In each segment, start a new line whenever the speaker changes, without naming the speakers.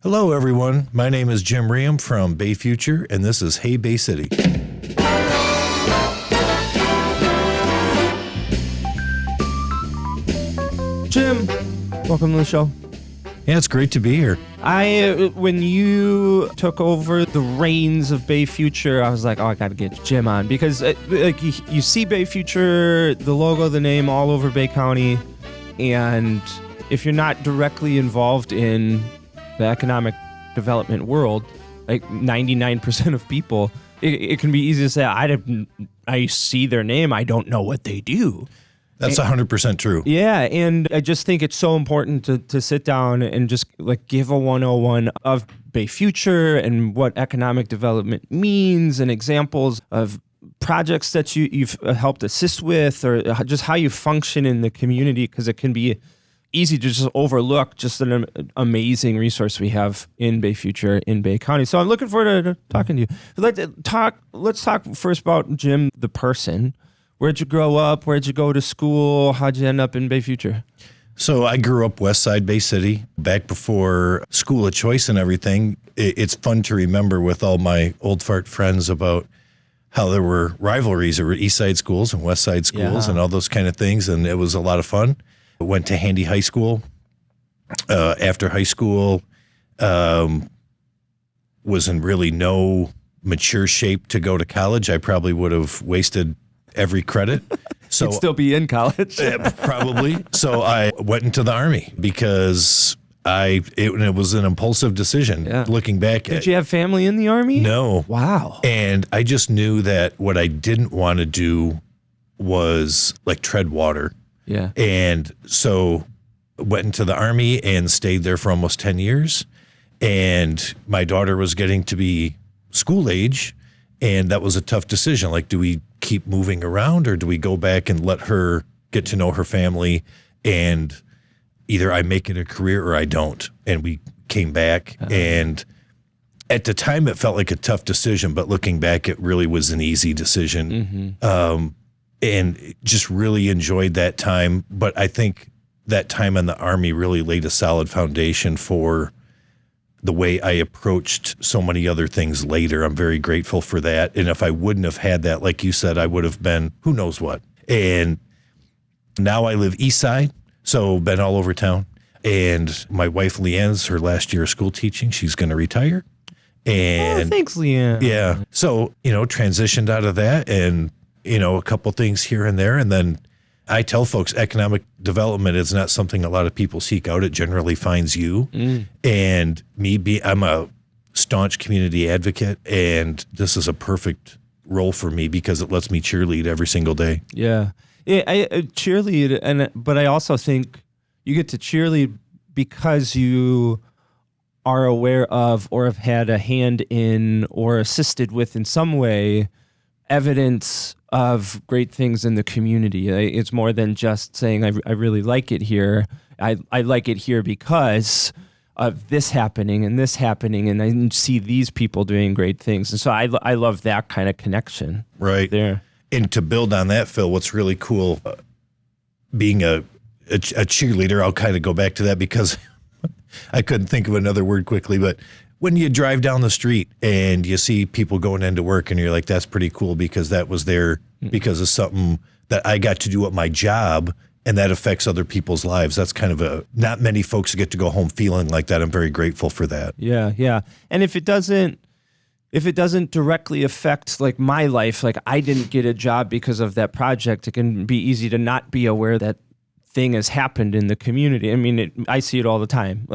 Hello, everyone. My name is Jim Reaume from Bayfuture, and this is Hey Bay City.
Jim, welcome to the show.
Yeah, it's great to be here.
When you took over the reins of Bayfuture, I was like, I got to get Jim on because you see Bayfuture, the logo, the name all over Bay County, and if you're not directly involved in the economic development world, like 99% of people, it can be easy to say, I see their name, I don't know what they do.
That's 100% true.
Yeah, and I just think it's so important to sit down and just give a 101 of Bayfuture and what economic development means and examples of projects that you've helped assist with or just how you function in the community, because it can be easy to just overlook just an amazing resource we have in Bayfuture in Bay County. So I'm looking forward to talking to you. Let's talk first about Jim, the person. Where'd you grow up? Where'd you go to school? How'd you end up in Bayfuture?
So I grew up West Side Bay City, back before school of choice and everything. It's fun to remember with all my old fart friends about how there were rivalries. There were East Side schools and West Side schools and all those kind of things, and it was a lot of fun. I went to Handy High School. After high school, was in really no mature shape to go to college. I probably would have wasted every credit. So
you'd still be in college.
Probably. So I went into the Army because it was an impulsive decision. Yeah. Looking back.
Did you have family in the Army?
No.
Wow.
And I just knew that what I didn't want to do was tread water.
Yeah.
And so went into the Army and stayed there for almost 10 years. And my daughter was getting to be school age. And that was a tough decision. Do we keep moving around or do we go back and let her get to know her family, and either I make it a career or I don't? And we came back. And at the time it felt like a tough decision, but looking back, it really was an easy decision. Mm-hmm. And just really enjoyed that time. But I think that time in the Army really laid a solid foundation for the way I approached so many other things later. I'm very grateful for that. And if I wouldn't have had that, like you said, I would have been who knows what. And now I live East Side, so been all over town. And my wife, Leanne's her last year of school teaching. She's going to retire. And
thanks, Leanne.
Yeah. So, transitioned out of that and, a couple things here and there. And then I tell folks economic development is not something a lot of people seek out. It generally finds you. And I'm a staunch community advocate, and this is a perfect role for me because it lets me cheerlead every single day.
Yeah. I cheerlead, but I also think you get to cheerlead because you are aware of or have had a hand in or assisted with in some way evidence of great things in the community. It's more than just saying, I really like it here. I like it here because of this happening, and I see these people doing great things. And so I love that kind of connection.
Right
there.
And to build on that, Phil, what's really cool, being a cheerleader, I'll kind of go back to that because I couldn't think of another word quickly, but when you drive down the street and you see people going into work and you're like, that's pretty cool because that was there because of something that I got to do at my job, and that affects other people's lives. That's kind of not many folks get to go home feeling like that. I'm very grateful for that.
Yeah. Yeah. And if it doesn't directly affect my life, I didn't get a job because of that project, it can be easy to not be aware that thing has happened in the community. I mean, I see it all the time.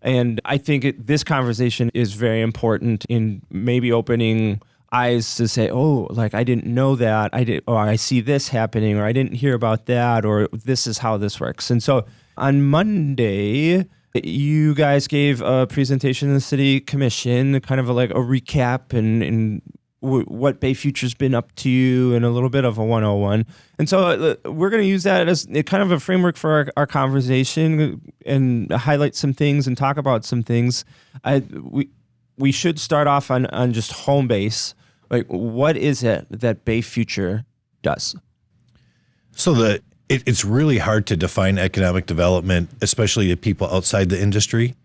And I think this conversation is very important in maybe opening eyes to say, I didn't know that, or I see this happening, or I didn't hear about that, or this is how this works. And so on Monday, you guys gave a presentation in the city commission, kind of a recap and what Bayfuture's been up to and a little bit of a 101. And so we're going to use that as kind of a framework for our conversation and highlight some things and talk about some things. We should start off on just home base. What is it that Bayfuture does?
So it's really hard to define economic development, especially to people outside the industry.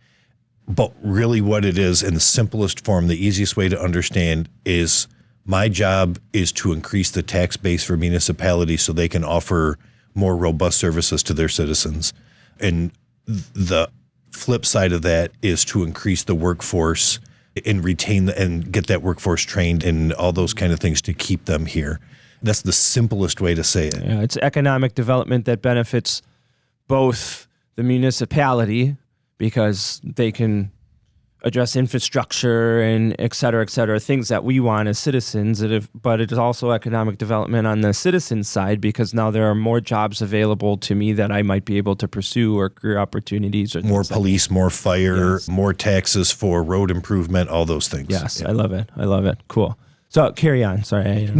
But really what it is in the simplest form, the easiest way to understand is my job is to increase the tax base for municipalities so they can offer more robust services to their citizens. And the flip side of that is to increase the workforce and retain and get that workforce trained and all those kind of things to keep them here. That's the simplest way to say it.
Yeah, it's economic development that benefits both the municipality because they can address infrastructure and et cetera, things that we want as citizens. But it is also economic development on the citizen side because now there are more jobs available to me that I might be able to pursue or career opportunities. Or
more police, more fire, more taxes for road improvement, all those things.
Yes, yeah. I love it. Cool. So carry on. Sorry.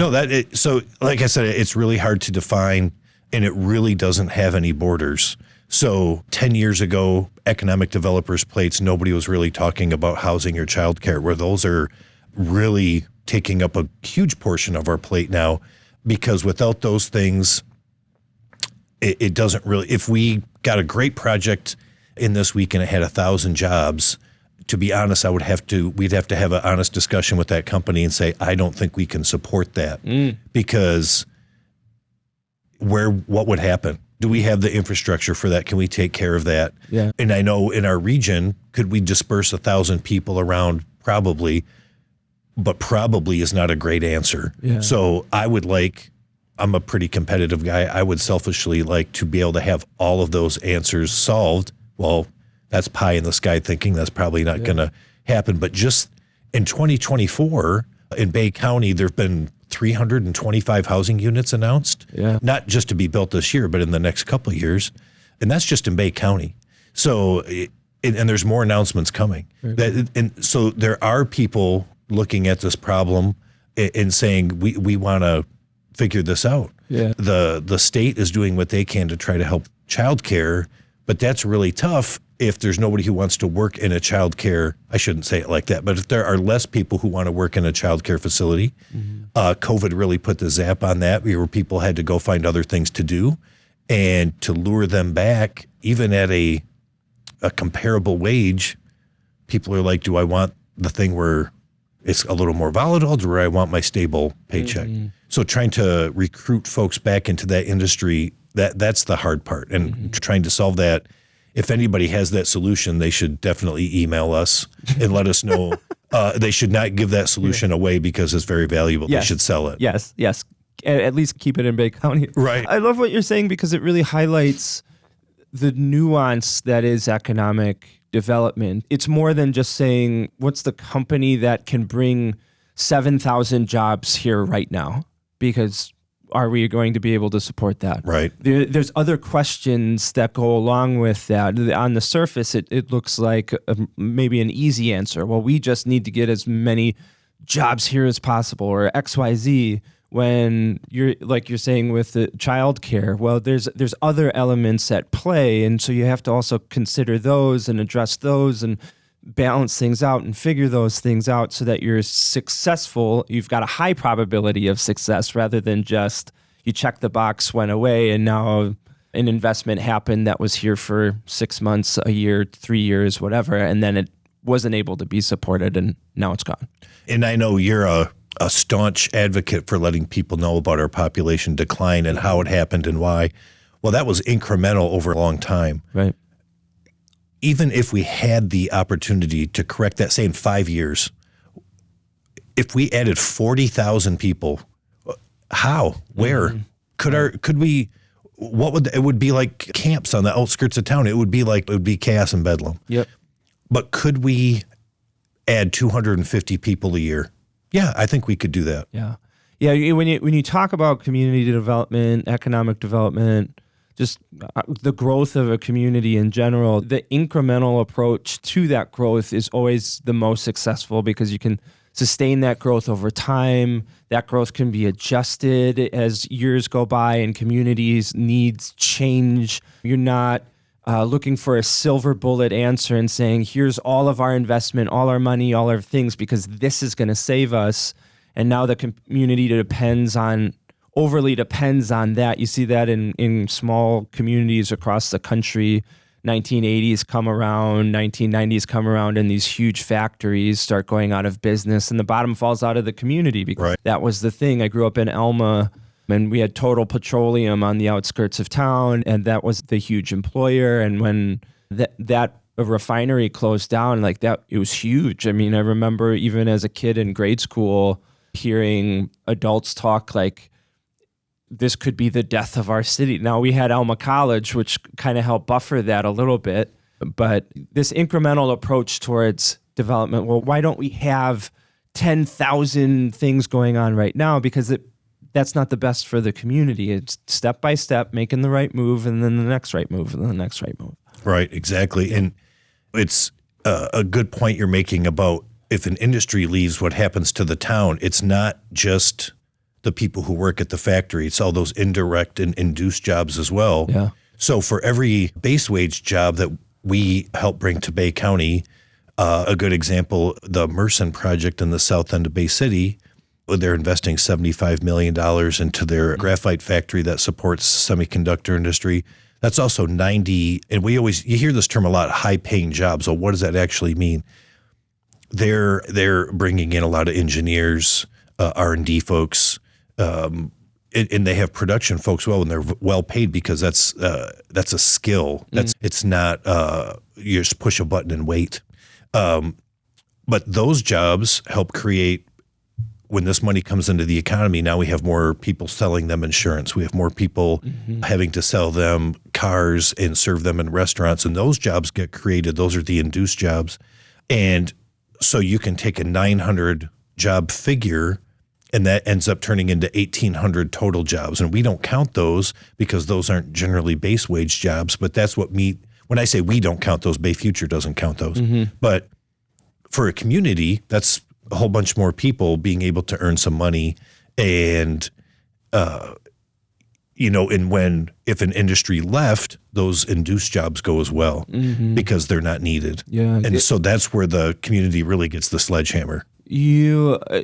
So like I said, it's really hard to define and it really doesn't have any borders. So 10 years ago, economic developers plates, nobody was really talking about housing or childcare, where those are really taking up a huge portion of our plate now, because without those things, it doesn't really, if we got a great project in this week and it had 1,000 jobs, to be honest, we'd have to have an honest discussion with that company and say, I don't think we can support that because what would happen? Do we have the infrastructure for that? Can we take care of that?
Yeah.
And I know in our region, could we disperse 1,000 people around? Probably, but probably is not a great answer.
Yeah.
So I'm a pretty competitive guy. I would selfishly like to be able to have all of those answers solved. Well, that's pie in the sky thinking. That's probably not going to happen. But just in 2024 in Bay County, there've been 325 housing units announced, not just to be built this year, but in the next couple of years. And that's just in Bay County. So, and there's more announcements coming. And so there are people looking at this problem and saying, we want to figure this out.
Yeah.
The state is doing what they can to try to help childcare, but that's really tough if there's nobody who wants to work in a childcare. I shouldn't say it like that, but if there are less people who want to work in a childcare facility, COVID really put the zap on that, where people had to go find other things to do, and to lure them back, even at a comparable wage, people are like, do I want the thing where it's a little more volatile, or do I want my stable paycheck? So trying to recruit folks back into that industry, that's the hard part. And trying to solve that, if anybody has that solution, they should definitely email us and let us know. They should not give that solution away because it's very valuable. Yes. They should sell it.
Yes. At least keep it in Bay County.
Right.
I love what you're saying because it really highlights the nuance that is economic development. It's more than just saying, what's the company that can bring 7,000 jobs here right now? Because are we going to be able to support that?
Right.
There's other questions that go along with that. On the surface, it looks like maybe an easy answer. Well, we just need to get as many jobs here as possible, or XYZ. When you're saying with the childcare, well, there's other elements at play, and so you have to also consider those and address those and balance things out and figure those things out so that you're successful. You've got a high probability of success rather than just you check the box, went away, and now an investment happened that was here for 6 months, a year, 3 years, whatever, and then it wasn't able to be supported and now it's gone.
And I know you're a staunch advocate for letting people know about our population decline and how it happened and why. Well, that was incremental over a long time.
Right.
Even if we had the opportunity to correct that, say in 5 years, if we added 40,000 people, how, where could we, it would be like camps on the outskirts of town. It would be chaos and bedlam.
Yep.
But could we add 250 people a year? Yeah, I think we could do that.
Yeah. When you talk about community development, economic development, just the growth of a community in general, the incremental approach to that growth is always the most successful because you can sustain that growth over time. That growth can be adjusted as years go by and communities' needs change. You're not looking for a silver bullet answer and saying, here's all of our investment, all our money, all our things, because this is going to save us. And now the community overly depends on that. You see that in small communities across the country. 1980s come around, 1990s come around, and these huge factories start going out of business, and the bottom falls out of the community because that was the thing. I grew up in Elma, and we had Total Petroleum on the outskirts of town, and that was the huge employer. And when that refinery closed down, like that, it was huge. I mean, I remember even as a kid in grade school hearing adults talk like, this could be the death of our city. Now, we had Elma College, which kind of helped buffer that a little bit, but this incremental approach towards development, well, why don't we have 10,000 things going on right now? Because that's not the best for the community. It's step by step, making the right move, and then the next right move, and then the next right move.
Right, exactly. And it's a good point you're making about if an industry leaves, what happens to the town. It's not just the people who work at the factory. It's all those indirect and induced jobs as well.
Yeah.
So for every base wage job that we help bring to Bay County, a good example, the Mersen project in the south end of Bay City, they're investing $75 million into their graphite factory that supports the semiconductor industry. That's also 90, and you hear this term a lot, high-paying jobs. So what does that actually mean? They're bringing in a lot of engineers, R&D folks, and they have production folks and they're well paid because that's a skill. It's not you just push a button and wait. But those jobs help create, when this money comes into the economy, now we have more people selling them insurance. We have more people having to sell them cars and serve them in restaurants, and those jobs get created. Those are the induced jobs. And so you can take a 900 job figure, and that ends up turning into 1,800 total jobs. And we don't count those because those aren't generally base wage jobs, but that's what when I say we don't count those, Bayfuture doesn't count those. But for a community, that's a whole bunch more people being able to earn some money. And, if an industry left, those induced jobs go as well because they're not needed.
Yeah.
And so that's where the community really gets the sledgehammer.
I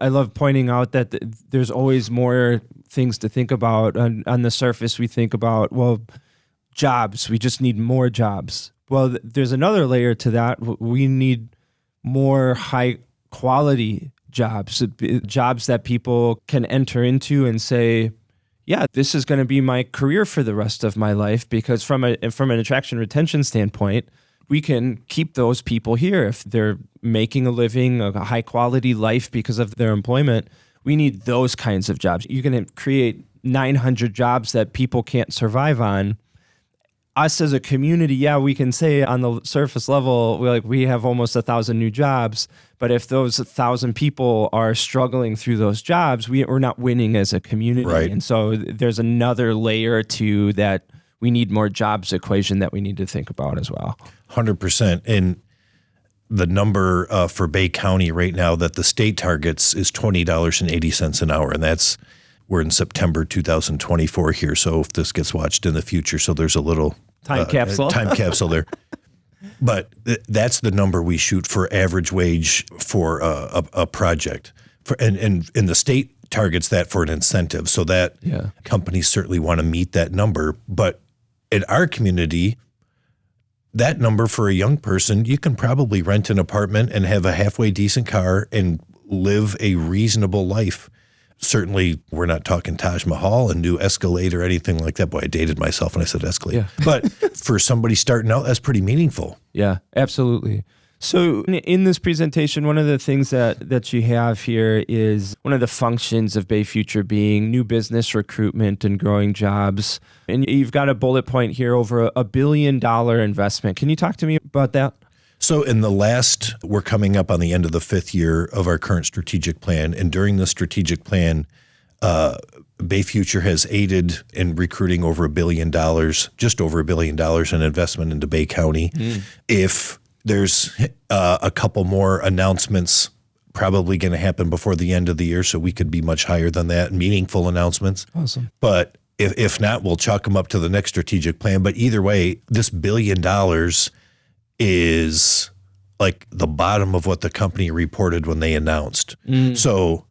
love pointing out that there's always more things to think about. On the surface, we think about, well, jobs, we just need more jobs. Well, there's another layer to that. We need more high quality jobs that people can enter into and say, yeah, this is going to be my career for the rest of my life, because from an attraction retention standpoint, we can keep those people here if they're making a living, a high quality life because of their employment. We need those kinds of jobs. You're going to create 900 jobs that people can't survive on. Us as a community, yeah, we can say on the surface level, we have almost 1,000 new jobs. But if those 1,000 people are struggling through those jobs, we're not winning as a community.
Right.
And so there's another layer to that we need more jobs equation that we need to think about as well.
100%. And the number for Bay County right now that the state targets is $20.80 an hour. And we're in September 2024 here. So if this gets watched in the future, so there's a little
time capsule
there. But that's the number we shoot for average wage for a project. And the state targets that for an incentive. So that companies certainly want to meet that number. But in our community, that number for a young person, you can probably rent an apartment and have a halfway decent car and live a reasonable life. Certainly, we're not talking Taj Mahal and new Escalade or anything like that. Boy, I dated myself when I said Escalade. Yeah. But for somebody starting out, that's pretty meaningful.
Yeah, absolutely. So in this presentation, one of the things that you have here is one of the functions of Bayfuture being new business recruitment and growing jobs. And you've got a bullet point here over $1 billion investment. Can you talk to me about that?
So we're coming up on the end of the 5th year of our current strategic plan. And during the strategic plan, Bayfuture has aided in recruiting over $1 billion, just over $1 billion in investment into Bay County. If there's a couple more announcements probably going to happen before the end of the year, so we could be much higher than that, meaningful announcements.
Awesome.
But if not, we'll chalk them up to the next strategic plan. But either way, this $1 billion is like the bottom of what the company reported when they announced. So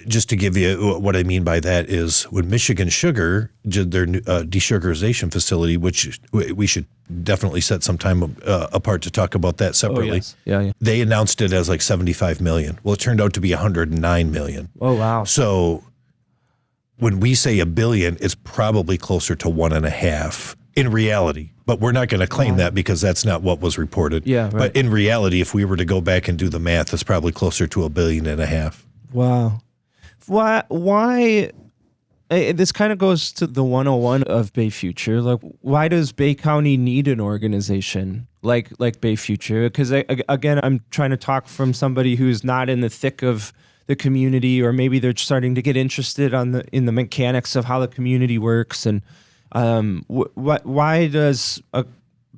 just to give you what I mean by that is when Michigan Sugar did their desugarization facility, which we should definitely set some time apart to talk about that separately.
Oh, yes. Yeah.
They announced it as like 75 million. Well, it turned out to be 109 million.
Oh, wow.
So when we say $1 billion, it's probably closer to 1.5 in reality. But we're not going to claim that because that's not what was reported.
Yeah, right.
But in reality, if we were to go back and do the math, it's probably closer to $1.5 billion.
Wow. Why this kind of goes to the 101 of Bayfuture. Like, why does Bay County need an organization like Bayfuture? Because again, I'm trying to talk from somebody who's not in the thick of the community, or maybe they're starting to get interested in the mechanics of how the community works. And why does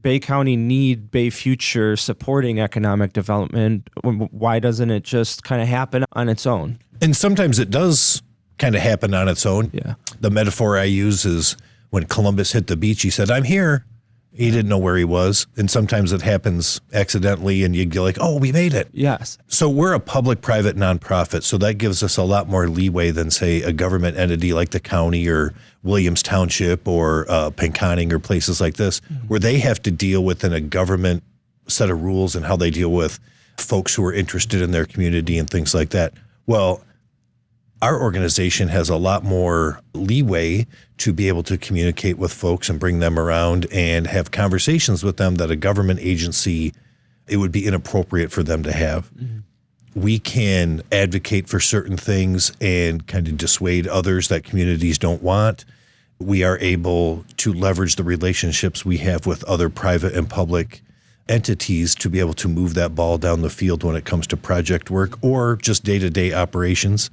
Bay County need Bayfuture supporting economic development? Why doesn't it just kind of happen on its own?
And sometimes it does kind of happen on its own.
Yeah.
The metaphor I use is when Columbus hit the beach, he said, "I'm here." He didn't know where he was. And sometimes it happens accidentally and you get like, "Oh, we made it."
Yes.
So we're a public-private nonprofit. So that gives us a lot more leeway than, say, a government entity like the county or Williams Township or Pinconning or places like this, where they have to deal within a government set of rules and how they deal with folks who are interested in their community and things like that. Well, our organization has a lot more leeway to be able to communicate with folks and bring them around and have conversations with them that a government agency, it would be inappropriate for them to have. Mm-hmm. We can advocate for certain things and kind of dissuade others that communities don't want. We are able to leverage the relationships we have with other private and public entities to be able to move that ball down the field when it comes to project work or just day-to-day operations.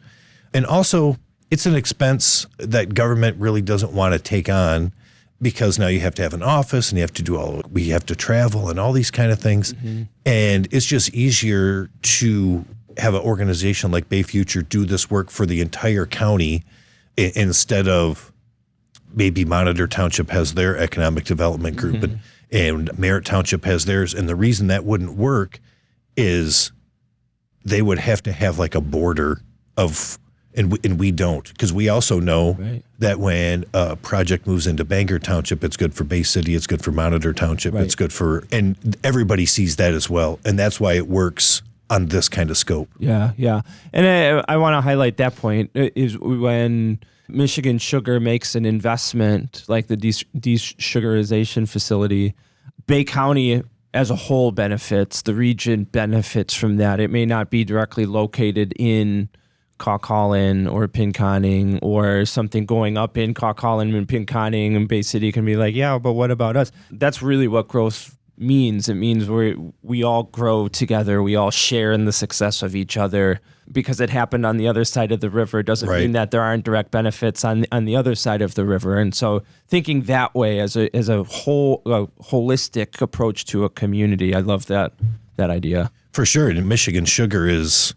And also, it's an expense that government really doesn't want to take on because now you have to have an office and you have to we have to travel and all these kind of things. Mm-hmm. And it's just easier to have an organization like Bayfuture do this work for the entire county instead of maybe Monitor Township has their economic development group mm-hmm. and Merritt Township has theirs. And the reason that wouldn't work is they would have to have like a border of, and we don't, because we also know right. that when a project moves into Bangor Township, it's good for Bay City, it's good for Monitor Township, right. it's good for, and everybody sees that as well. And that's why it works on this kind of scope.
Yeah, yeah. And I want to highlight that point is when Michigan Sugar makes an investment like the desugarization facility, Bay County as a whole benefits, the region benefits from that. It may not be directly located in Caucholin or Pinconning or something going up in Caucholin and Pinconning, and Bay City can be like, yeah, but what about us? That's really what growth means. It means we all grow together. We all share in the success of each other. Because it happened on the other side of the river doesn't right. mean that there aren't direct benefits on the other side of the river. And so thinking that way as a holistic approach to a community, I love that idea.
For sure. And Michigan Sugar is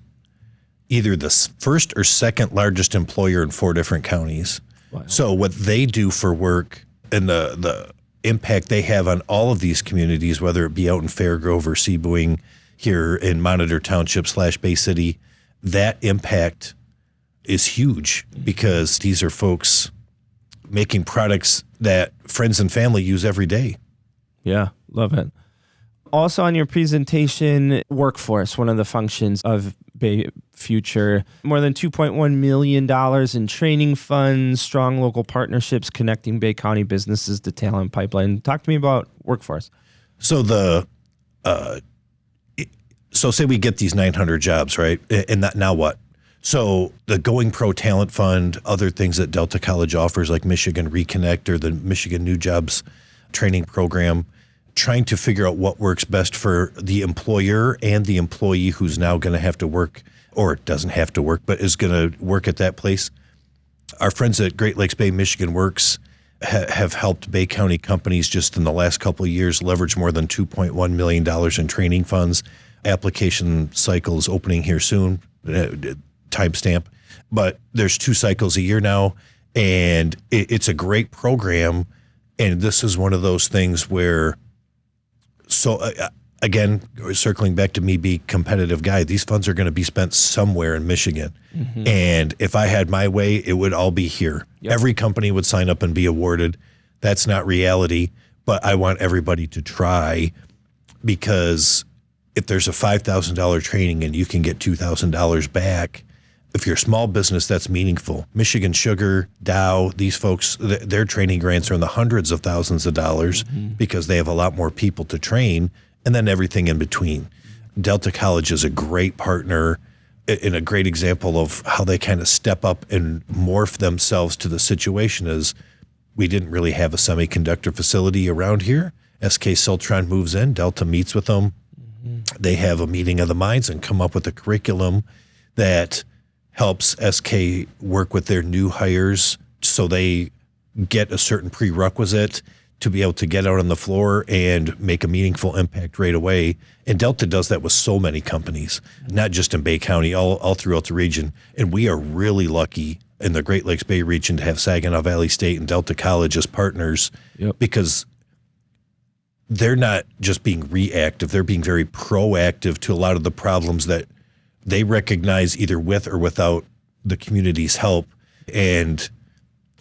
either the first or second largest employer in 4 different counties. Wow. So what they do for work and the impact they have on all of these communities, whether it be out in Fairgrove or Seaboing here in Monitor Township / Bay City, that impact is huge because these are folks making products that friends and family use every day.
Yeah, love it. Also on your presentation, workforce, one of the functions of Bayfuture, more than $2.1 million in training funds, strong local partnerships connecting Bay County businesses to talent pipeline. Talk to me about workforce.
So So say we get these 900 jobs, right? And that, now what? So the Going Pro Talent Fund, other things that Delta College offers like Michigan Reconnect or the Michigan New Jobs training program, trying to figure out what works best for the employer and the employee who's now going to have to work, or doesn't have to work, but is going to work at that place. Our friends at Great Lakes Bay Michigan Works have helped Bay County companies just in the last couple of years leverage more than $2.1 million in training funds. Application cycles opening here soon, timestamp, but there's 2 cycles a year now, and it's a great program. And this is one of those things where, so again, circling back to me being a competitive guy, these funds are going to be spent somewhere in Michigan. And if I had my way, it would all be here.
Yep.
Every company would sign up and be awarded. That's not reality, but I want everybody to try, because if there's a $5,000 training and you can get $2,000 back, if you're a small business, that's meaningful. Michigan Sugar, Dow, these folks, their training grants are in the hundreds of thousands of dollars because they have a lot more people to train, and then everything in between. Delta College is a great partner and a great example of how they kind of step up and morph themselves to the situation. Is we didn't really have a semiconductor facility around here. SK Siltron moves in, Delta meets with them. They have a meeting of the minds and come up with a curriculum that helps SK work with their new hires so they get a certain prerequisite to be able to get out on the floor and make a meaningful impact right away. And Delta does that with so many companies, not just in Bay County, all throughout the region. And we are really lucky in the Great Lakes Bay region to have Saginaw Valley State and Delta College as partners, because they're not just being reactive, they're being very proactive to a lot of the problems that they recognize either with or without the community's help. And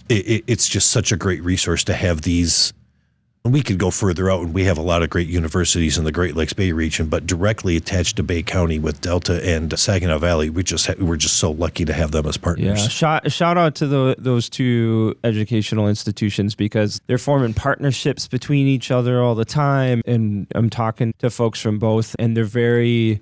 it's just such a great resource to have these. And we could go further out, and we have a lot of great universities in the Great Lakes Bay region, but directly attached to Bay County with Delta and Saginaw Valley, we're just so lucky to have them as partners.
Yeah, shout out to those two educational institutions, because they're forming partnerships between each other all the time. And I'm talking to folks from both, and they're very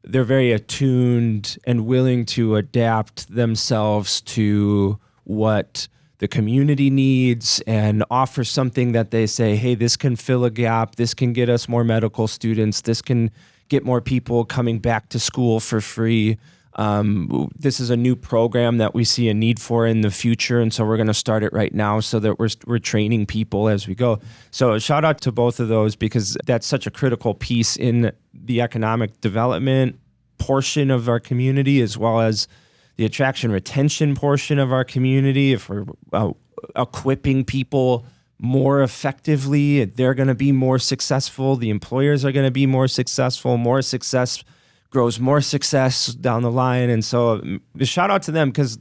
attuned and willing to adapt themselves to what the community needs and offer something that they say, hey, this can fill a gap. This can get us more medical students. This can get more people coming back to school for free. This is a new program that we see a need for in the future. And so we're going to start it right now so that we're training people as we go. So shout out to both of those, because that's such a critical piece in the economic development portion of our community, as well as the attraction retention portion of our community. If we're equipping people more effectively, they're going to be more successful. The employers are going to be more successful. More success grows more success down the line. And so shout out to them, because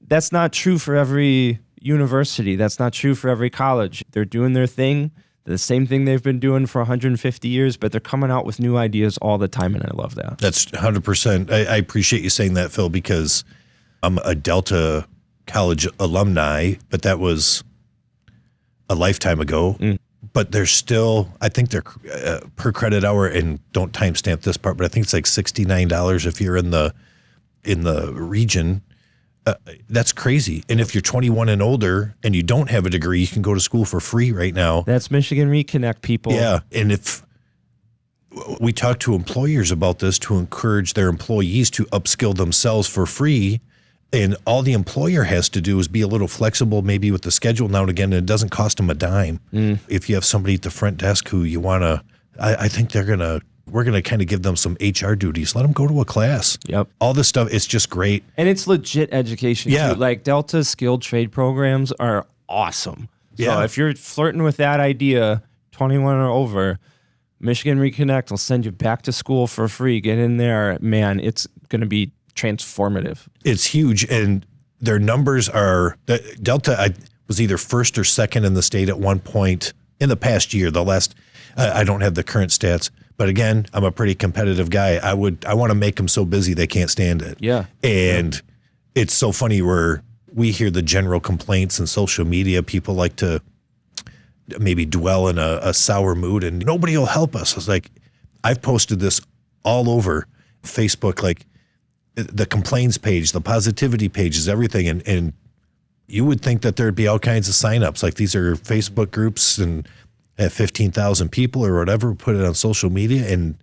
that's not true for every university. That's not true for every college. They're doing their thing, the same thing they've been doing for 150 years, but they're coming out with new ideas all the time, and I love that.
That's 100%. I appreciate you saying that, Phil, because I'm a Delta College alumni, but that was a lifetime ago. But they're still, I think they're per credit hour, and don't timestamp this part, but I think it's like $69 if you're in the region. That's crazy. And if you're 21 and older and you don't have a degree, you can go to school for free right now.
That's Michigan Reconnect, people.
Yeah. And if we talk to employers about this to encourage their employees to upskill themselves for free, and all the employer has to do is be a little flexible, maybe with the schedule now and again, and it doesn't cost them a dime. If you have somebody at the front desk who you want to, I think we're going to kind of give them some HR duties. Let them go to a class.
Yep.
All this stuff, it's just great.
And it's legit education, too. Like, Delta's skilled trade programs are awesome. So if you're flirting with that idea, 21 or over, Michigan Reconnect will send you back to school for free. Get in there. Man, it's going to be transformative.
It's huge. And their numbers are, Delta was either first or second in the state at one point in the past year. The last, I don't have the current stats. But again, I'm a pretty competitive guy. I want to make them so busy they can't stand it.
Yeah.
And it's so funny where we hear the general complaints in social media. People like to maybe dwell in a sour mood, and nobody will help us. I was like, I've posted this all over Facebook, like the complaints page, the positivity pages, everything. And you would think that there'd be all kinds of signups. Like, these are Facebook groups and have 15,000 people or whatever, put it on social media. And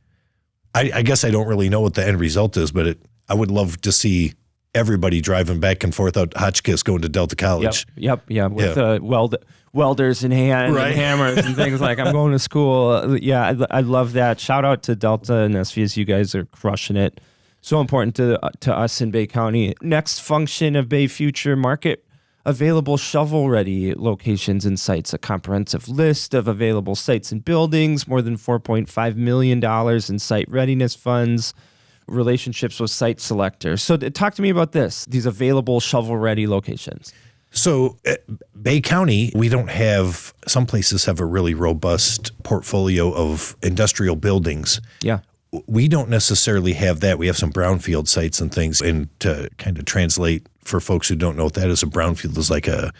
I guess I don't really know what the end result is, but I would love to see everybody driving back and forth out Hotchkiss going to Delta College.
Yep. With welders in hand and hammers and things like, I'm going to school. Yeah, I love that. Shout out to Delta and SVS. You guys are crushing it. So important to us in Bay County. Next function of Bayfuture, market available shovel-ready locations and sites, a comprehensive list of available sites and buildings, more than $4.5 million in site readiness funds, relationships with site selectors. So talk to me about these available shovel-ready locations.
So Bay County, we don't have, some places have a really robust portfolio of industrial buildings.
Yeah.
We don't necessarily have that. We have some brownfield sites and things. And to kind of translate for folks who don't know what that is, a brownfield is like a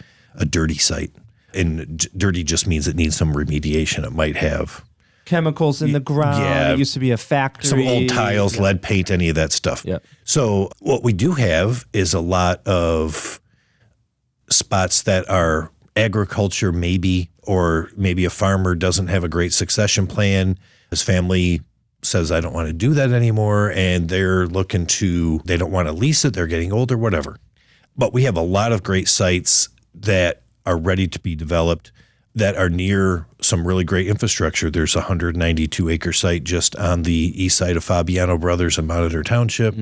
dirty site. And dirty just means it needs some remediation. It might have
chemicals in the ground.
Yeah.
It used to be a factory.
Some old tiles,
Yeah.
lead paint, any of that stuff.
Yeah.
So what we do have is a lot of spots that are agriculture maybe, or maybe a farmer doesn't have a great succession plan. His family says, I don't want to do that anymore. And they're they don't want to lease it. They're getting older, whatever. But we have a lot of great sites that are ready to be developed that are near some really great infrastructure. There's a 192-acre site just on the east side of Fabiano Brothers in Monitor Township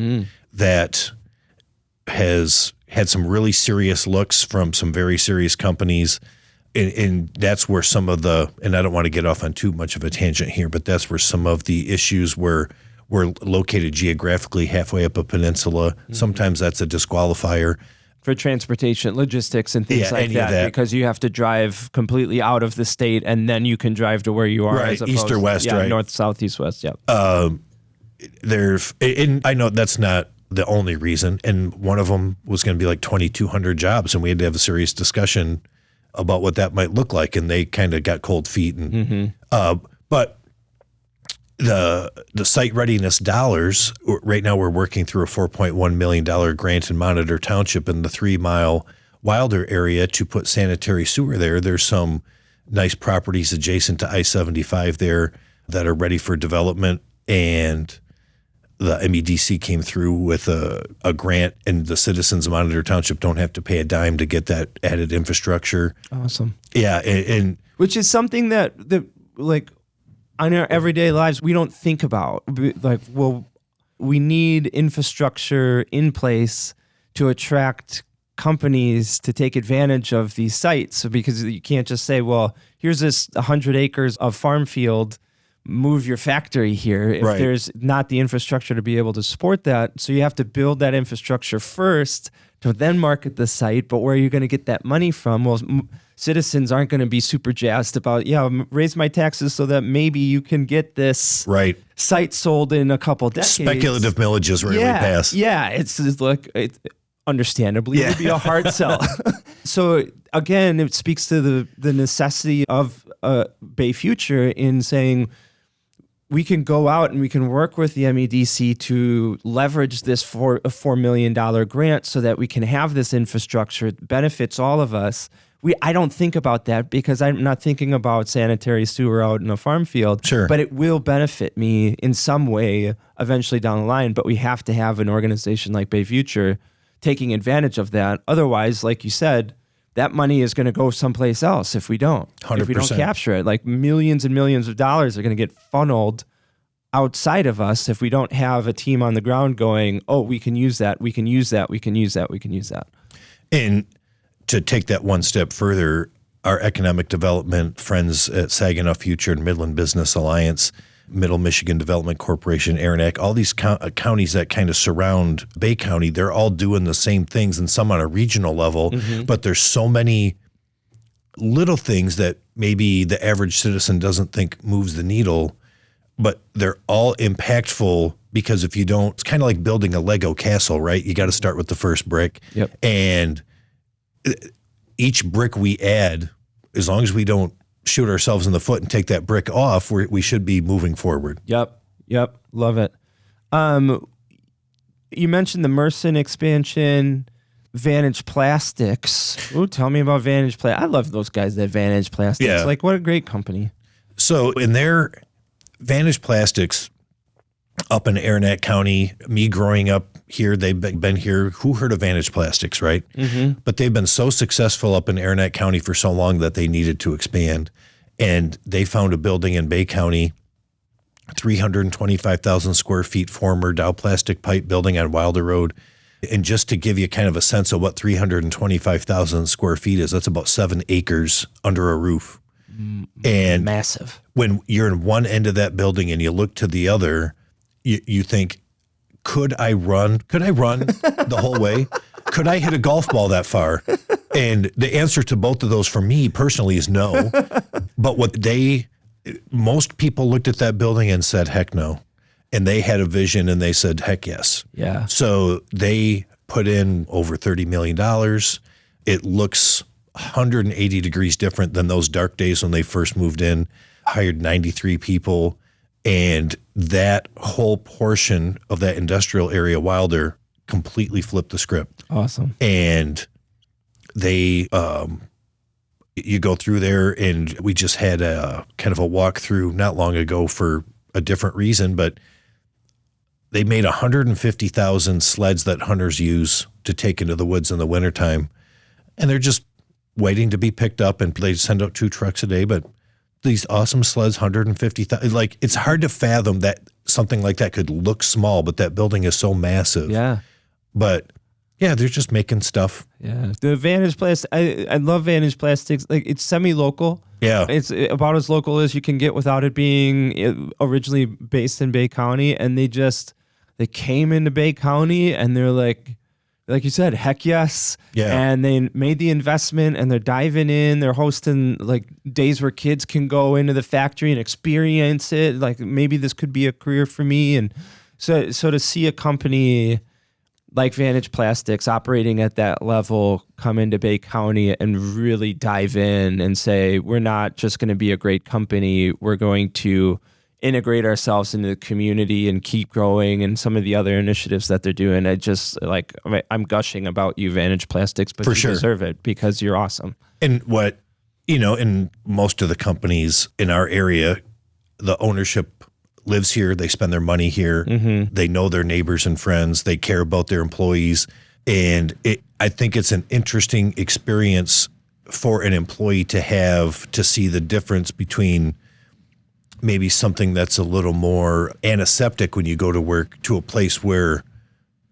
that has had some really serious looks from some very serious companies. And that's where some of and I don't want to get off on too much of a tangent here, but that's where some of the issues we're located geographically halfway up a peninsula. Sometimes that's a disqualifier.
For transportation, logistics, and things like that, because you have to drive completely out of the state, and then you can drive to where you are.
Right,
as opposed,
east or west, right?
North, south, east, west, yeah.
And I know that's not the only reason, and one of them was going to be like 2,200 jobs, and we had to have a serious discussion about what that might look like, and they kind of got cold feet. And but the site readiness dollars, right now we're working through a $4.1 million grant in Monitor Township in the 3 Mile Wilder area to put sanitary sewer there. There's some nice properties adjacent to I-75 there that are ready for development, and the MEDC came through with a grant, and the citizens of Monitor Township don't have to pay a dime to get that added infrastructure.
Awesome.
Yeah. And
which is something that like on our everyday lives, we don't think about. Like, well, we need infrastructure in place to attract companies to take advantage of these sites. So because you can't just say, well, here's this 100 acres of farm field, move your factory here if there's not the infrastructure to be able to support that. So you have to build that infrastructure first to then market the site. But where are you going to get that money from? Well, citizens aren't going to be super jazzed about, raise my taxes so that maybe you can get this site sold in a couple decades.
Speculative millages rarely pass.
Yeah, it's like, understandably, it would be a hard sell. So again, it speaks to the necessity of Bayfuture in saying, we can go out and we can work with the MEDC to leverage this for a $4 million grant so that we can have this infrastructure. It benefits all of us. I don't think about that because I'm not thinking about sanitary sewer out in a farm field.
Sure.
But it will benefit me in some way eventually down the line. But we have to have an organization like Bayfuture taking advantage of that. Otherwise, like you said, that money is going to go someplace else if we don't.
100%.
If we don't capture it. Like millions and millions of dollars are going to get funneled outside of us if we don't have a team on the ground going, oh, we can use that, we can use that, we can use that, we can use that.
And to take that one step further, our economic development friends at Saginaw Future and Midland Business Alliance, Middle Michigan Development Corporation, Aranac, all these counties that kind of surround Bay County, they're all doing the same things, and some on a regional level, but there's so many little things that maybe the average citizen doesn't think moves the needle, but they're all impactful because if you don't, it's kind of like building a Lego castle, right? You got to start with the first brick.
Yep.
And each brick we add, as long as we don't shoot ourselves in the foot and take that brick off, we should be moving forward.
Yep. Love it. You mentioned the Mersen expansion, Vantage Plastics. Ooh, tell me about Vantage Plastics. I love those guys at Vantage Plastics.
Yeah.
Like, what a great company.
So in their Vantage Plastics up in Aranac County, me growing up here, they've been here. Who heard of Vantage Plastics, right? But they've been so successful up in Aranac County for so long that they needed to expand. And they found a building in Bay County, 325,000 square feet, former Dow Plastic Pipe building on Wilder Road. And just to give you kind of a sense of what 325,000 square feet is, that's about 7 acres under a roof. And
massive.
When you're in one end of that building and you look to the other, you think, could I run the whole way? Could I hit a golf ball that far? And the answer to both of those for me personally is no. But most people looked at that building and said, heck no. And they had a vision and they said, heck yes.
Yeah.
So they put in over $30 million. It looks 180 degrees different than those dark days when they first moved in, hired 93 people. And that whole portion of that industrial area, Wilder, completely flipped the script.
Awesome.
And they, you go through there, and we just had a kind of a walkthrough not long ago for a different reason, but they made 150,000 sleds that hunters use to take into the woods in the wintertime. And they're just waiting to be picked up, and they send out 2 trucks a day, but these awesome sleds, 150,000, like, it's hard to fathom that something like that could look small, but that building is so massive.
Yeah.
But yeah, they're just making stuff.
Yeah. The Vantage Plastics, I love Vantage Plastics. Like, it's semi-local.
Yeah.
It's about as local as you can get without it being originally based in Bay County. And they came into Bay County and they're like you said, heck yes.
Yeah.
And they made the investment and they're diving in. They're hosting like days where kids can go into the factory and experience it. Like, maybe this could be a career for me. And so to see a company like Vantage Plastics operating at that level come into Bay County and really dive in and say, we're not just going to be a great company, we're going to integrate ourselves into the community and keep growing, and some of the other initiatives that they're doing. I'm gushing about you, Vantage Plastics, but
For
you
sure.
deserve it because you're awesome.
And what, in most of the companies in our area, the ownership lives here. They spend their money here. Mm-hmm. They know their neighbors and friends. They care about their employees. And I think it's an interesting experience for an employee to see the difference between maybe something that's a little more antiseptic when you go to work to a place where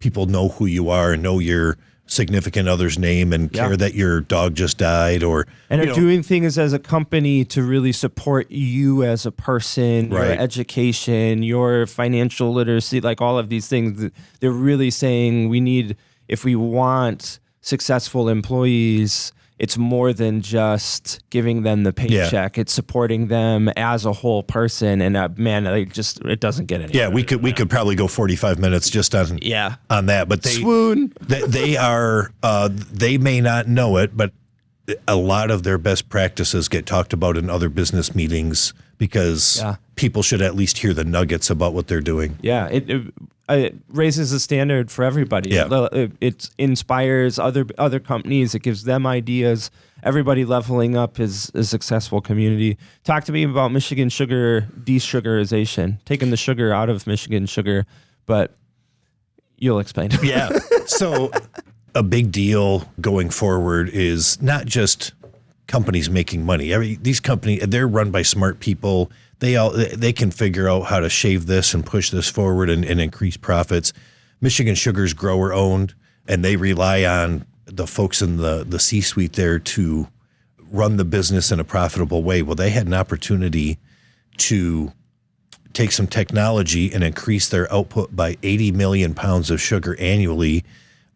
people know who you are and know your significant other's name and care that your dog just died, or
are doing things as a company to really support you as a person, your education, your financial literacy, like all of these things. They're really saying if we want successful employees, it's more than just giving them the paycheck. It's supporting them as a whole person. And it doesn't get any.
Yeah, we could probably go 45 minutes just on that. But they may not know it, but a lot of their best practices get talked about in other business meetings because people should at least hear the nuggets about what they're doing.
Yeah, it raises the standard for everybody.
Yeah.
It inspires other companies. It gives them ideas. Everybody leveling up is a successful community. Talk to me about Michigan sugar desugarization, taking the sugar out of Michigan sugar, but you'll explain.
Yeah. So a big deal going forward is not just companies making money. These companies, they're run by smart people. They can figure out how to shave this and push this forward and increase profits. Michigan Sugar's grower owned, and they rely on the folks in the C-suite there to run the business in a profitable way. Well, they had an opportunity to take some technology and increase their output by 80 million pounds of sugar annually,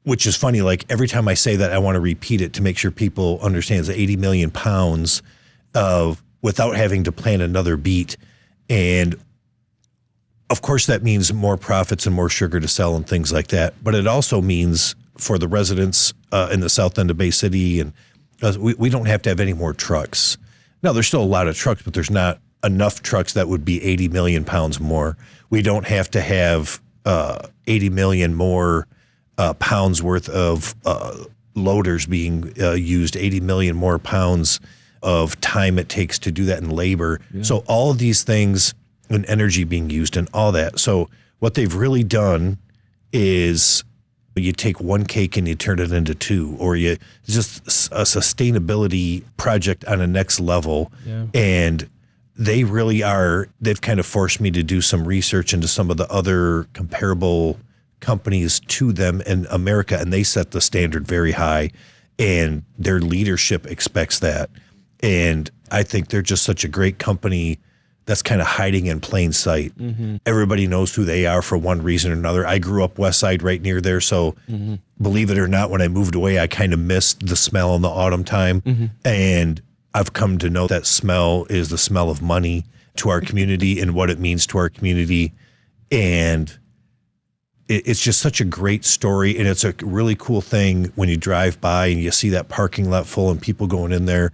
which is funny. Like, every time I say that, I want to repeat it to make sure people understand it's 80 million pounds of without having to plant another beet. And of course that means more profits and more sugar to sell and things like that. But it also means for the residents in the south end of Bay City, and we don't have to have any more trucks. Now, there's still a lot of trucks, but there's not enough trucks that would be 80 million pounds more. We don't have to have 80 million more pounds worth of loaders being used, 80 million more pounds of time it takes to do that in labor. Yeah. So all of these things and energy being used and all that. So what they've really done is you take one cake and you turn it into two, or just a sustainability project on a next level. Yeah. And they've kind of forced me to do some research into some of the other comparable companies to them in America, and they set the standard very high, and their leadership expects that. And I think they're just such a great company that's kind of hiding in plain sight. Everybody knows who they are for one reason or another. I grew up West Side right near there, so believe it or not, when I moved away, I kind of missed the smell in the autumn time. And I've come to know that smell is the smell of money to our community and what it means to our community. And it's just such a great story, and it's a really cool thing when you drive by and you see that parking lot full and people going in there.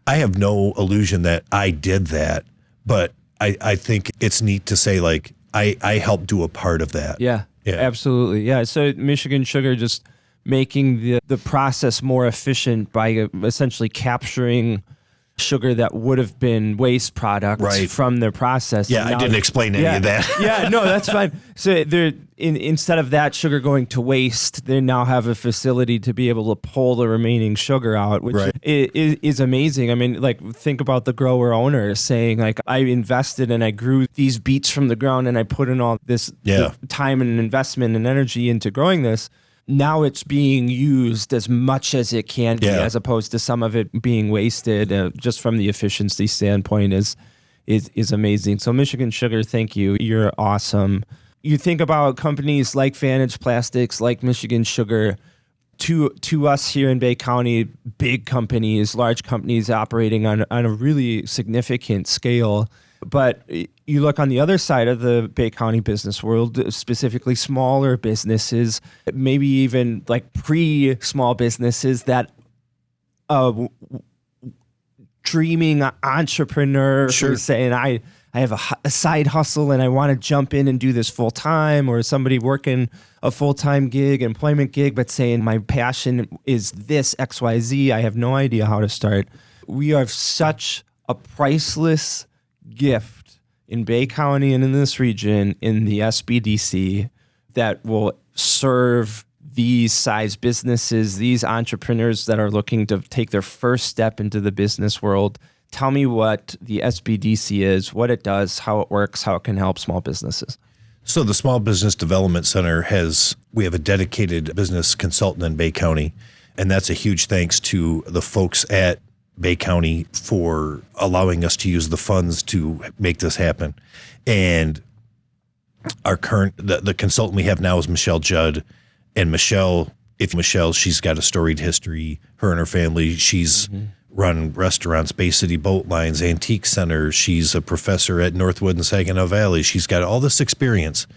I have no illusion that I did that, but I think it's neat to say, like, I helped do a part of that.
Yeah, absolutely. Yeah. So Michigan Sugar just making the process more efficient by essentially capturing sugar that would have been waste products from their process.
Yeah, I didn't explain any of that.
Yeah, no, that's fine. So they're instead of that sugar going to waste, they now have a facility to be able to pull the remaining sugar out, which is amazing. I mean, like, think about the grower owner saying, like, I invested and I grew these beets from the ground and I put in all this time and investment and energy into growing this. Now it's being used as much as it can be, as opposed to some of it being wasted. Just from the efficiency standpoint is amazing. So Michigan Sugar, thank you. You're awesome. You think about companies like Vantage Plastics, like Michigan Sugar. To us here in Bay County, big companies, large companies operating on a really significant scale. But you look on the other side of the Bay County business world, specifically smaller businesses, maybe even like pre-small businesses, that dreaming entrepreneur who's saying, I have a side hustle and I want to jump in and do this full time, or somebody working a full-time gig, employment gig, but saying my passion is this XYZ. I have no idea how to start. We have such a priceless gift in Bay County and in this region in the SBDC that will serve these size businesses, these entrepreneurs that are looking to take their first step into the business world. Tell me what the SBDC is, what it does, how it works, how it can help small businesses.
So the Small Business Development Center we have a dedicated business consultant in Bay County, and that's a huge thanks to the folks at Bay County for allowing us to use the funds to make this happen. And our the consultant we have now is Michelle Judd. And Michelle, she's got a storied history. Her and her family, she's run restaurants, Bay City Boat Lines, Antique Center. She's a professor at Northwood and Saginaw Valley. She's got all this experience.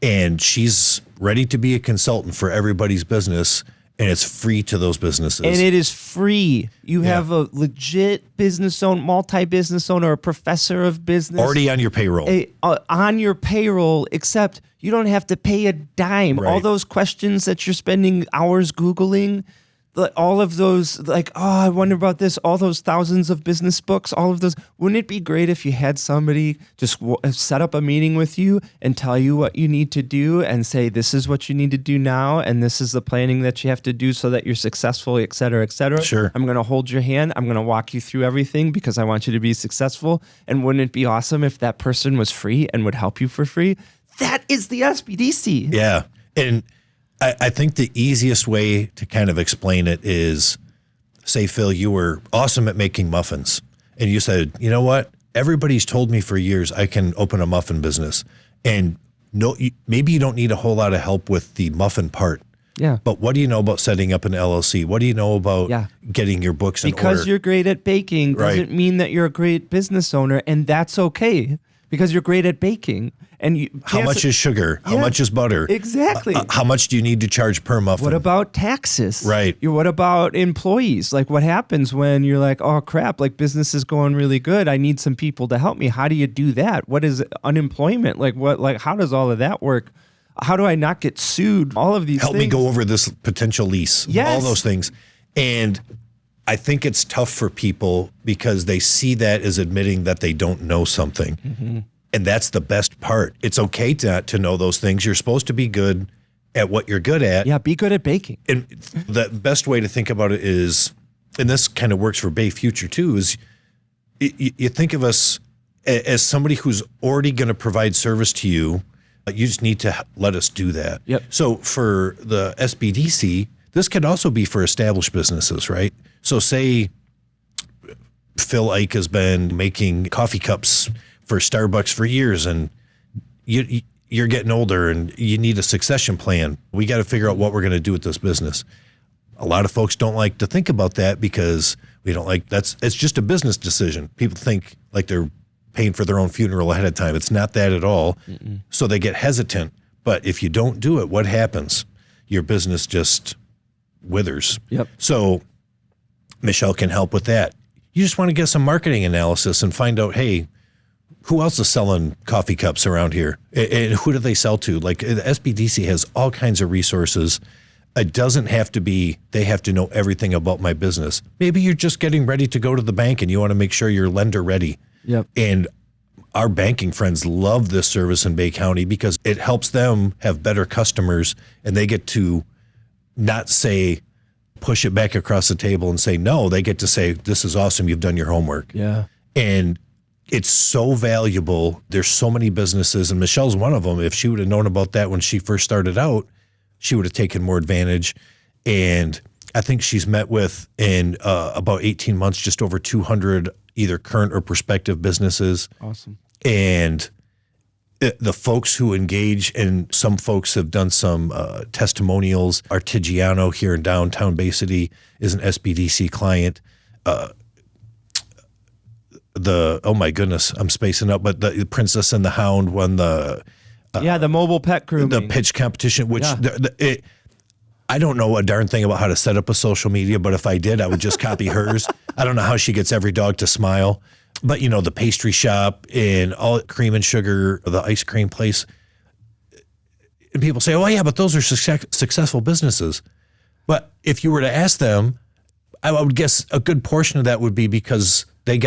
And she's ready to be a consultant for everybody's business. And it's free to those businesses.
And it is free. You have a legit business owner, multi-business owner, a professor of business.
Already on your payroll.
On your payroll, except you don't have to pay a dime. All those questions that you're spending hours Googling, all of those, like, oh, I wonder about this, all those thousands of business books, all of those. Wouldn't it be great if you had somebody just set up a meeting with you and tell you what you need to do and say, this is what you need to do now, and this is the planning that you have to do so that you're successful, et cetera, et cetera.
Sure.
I'm going to hold your hand. I'm going to walk you through everything because I want you to be successful. And wouldn't it be awesome if that person was free and would help you for free? That is the SBDC.
Yeah. And I think the easiest way to kind of explain it is, say, Phil, you were awesome at making muffins. And you said, you know what? Everybody's told me for years I can open a muffin business. And maybe you don't need a whole lot of help with the muffin part.
Yeah.
But what do you know about setting up an LLC? What do you know about getting your books in order?
Because you're great at baking doesn't mean that you're a great business owner, and that's okay because you're great at baking. And
how much is sugar? How much is butter?
Exactly.
How much do you need to charge per muffin?
What about taxes?
Right.
What about employees? Like, what happens when you're like, oh crap, like business is going really good. I need some people to help me. How do you do that? What is unemployment? How does all of that work? How do I not get sued? All of these things.
Help me go over this potential lease.
Yes.
All those things. And I think it's tough for people because they see that as admitting that they don't know something. Mm-hmm. And that's the best part. It's okay to know those things. You're supposed to be good at what you're good at.
Yeah, be good at baking.
And the best way to think about it is, and this kind of works for Bayfuture too, is you think of us as somebody who's already going to provide service to you You just need to let us do that.
Yep.
So for the SBDC, this could also be for established businesses, right? So say Phil Ike has been making coffee cups for Starbucks for years, and you're getting older and you need a succession plan. We got to figure out what we're going to do with this business. A lot of folks don't like to think about that because we don't like it's just a business decision. People think like they're paying for their own funeral ahead of time. It's not that at all. Mm-mm. So they get hesitant. But if you don't do it, what happens? Your business just withers.
Yep.
So Michelle can help with that. You just want to get some marketing analysis and find out, hey, who else is selling coffee cups around here? And who do they sell to? Like the SBDC has all kinds of resources. It doesn't have to be, they have to know everything about my business. Maybe you're just getting ready to go to the bank and you want to make sure you're lender ready.
Yep.
And our banking friends love this service in Bay County because it helps them have better customers, and they get to not say, push it back across the table and say, no, they get to say, this is awesome. You've done your homework.
Yeah.
And it's so valuable. There's so many businesses, and Michelle's one of them. If she would have known about that when she first started out, she would have taken more advantage. And I think she's met with, in about 18 months, just over 200 either current or prospective businesses.
Awesome.
And the folks who engage, and some folks have done some testimonials. Artigiano here in downtown Bay City is an SBDC client. Oh my goodness, I'm spacing out, but the Princess and the Hound won the
mobile pet grooming,
the pitch competition, which I don't know a darn thing about how to set up a social media, but if I did, I would just copy hers. I don't know how she gets every dog to smile, but the pastry shop and all cream and sugar, the ice cream place. And people say, oh yeah, but those are successful businesses. But if you were to ask them, I would guess a good portion of that would be because they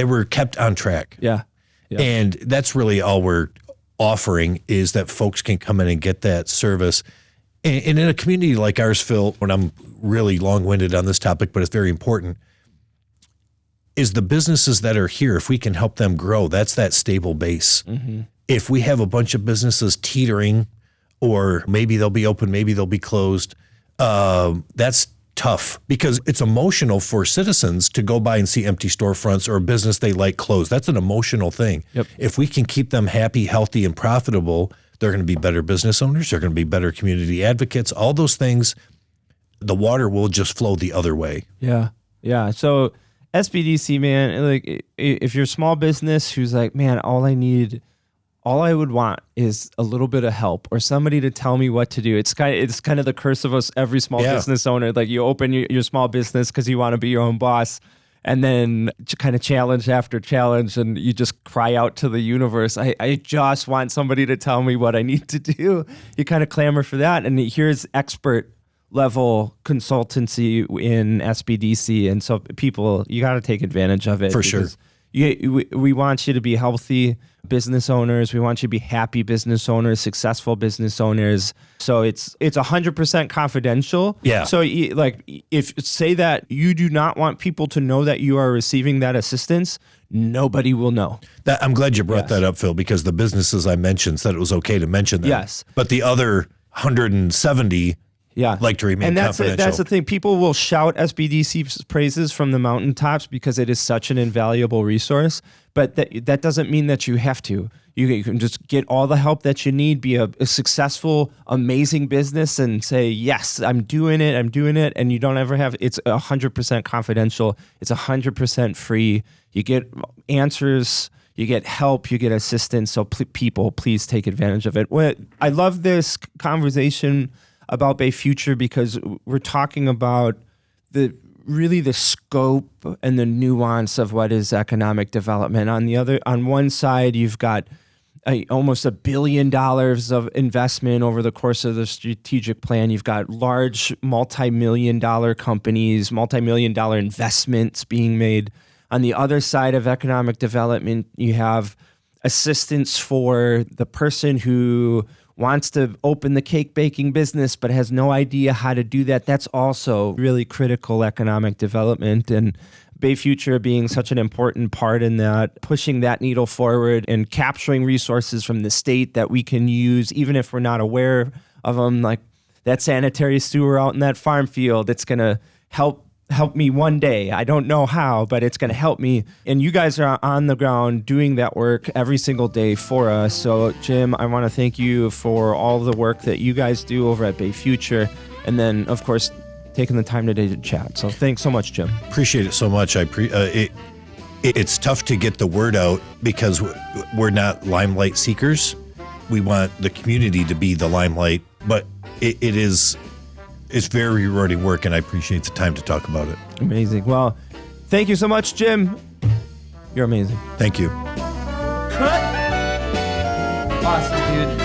were kept on track.
Yeah.
And that's really all we're offering, is that folks can come in and get that service. And in a community like ours, Phil, when I'm really long-winded on this topic, but it's very important, is the businesses that are here, if we can help them grow, that's that stable base. Mm-hmm. If we have a bunch of businesses teetering, or maybe they'll be open, maybe they'll be closed, that's tough, because it's emotional for citizens to go by and see empty storefronts or a business they like closed. That's an emotional thing.
Yep.
If we can keep them happy, healthy, and profitable, they're going to be better business owners. They're going to be better community advocates. All those things, the water will just flow the other way.
Yeah. Yeah. So SBDC, man, like if you're a small business who's like, man, all I would want is a little bit of help or somebody to tell me what to do. It's kind of the curse of us, every small business owner. Like you open your small business because you want to be your own boss, and then kind of challenge after challenge, and you just cry out to the universe, I just want somebody to tell me what I need to do. You kind of clamor for that, and here's expert level consultancy in SBDC, and so people, you got to take advantage of it.
For sure.
We want you to be healthy business owners. We want you to be happy business owners, successful business owners. So it's 100% confidential.
Yeah.
So if say that you do not want people to know that you are receiving that assistance, nobody will know.
I'm glad you brought that up, Phil, because the businesses I mentioned said it was okay to mention that.
Yes.
But the other 170 like to remain confidential.
That's the thing. People will shout SBDC's praises from the mountaintops because it is such an invaluable resource. But that doesn't mean that you have to. You can just get all the help that you need, be a successful, amazing business, and say, yes, I'm doing it. And you don't ever have, it's 100% confidential. It's 100% free. You get answers, you get help, you get assistance. So people, please take advantage of it. I love this conversation about Bayfuture because we're talking about the scope and the nuance of what is economic development. On one side, you've got almost $1 billion of investment over the course of the strategic plan. You've got large multi-million-dollar companies, multi-million-dollar investments being made. On the other side of economic development, you have assistance for the person who wants to open the cake baking business but has no idea how to do that. That's also really critical economic development. And Bayfuture being such an important part in that, pushing that needle forward and capturing resources from the state that we can use, even if we're not aware of them, like that sanitary sewer out in that farm field. It's going to help me one day. I don't know how, but it's going to help me. And you guys are on the ground doing that work every single day for us. So, Jim, I want to thank you for all the work that you guys do over at Bayfuture. And then, of course, taking the time today to chat. So thanks so much, Jim.
Appreciate it so much. It's tough to get the word out because we're not limelight seekers. We want the community to be the limelight, but it's very rewarding work, and I appreciate the time to talk about it.
Amazing. Well, thank you so much, Jim. You're amazing.
Thank you.
Cut. Awesome, dude.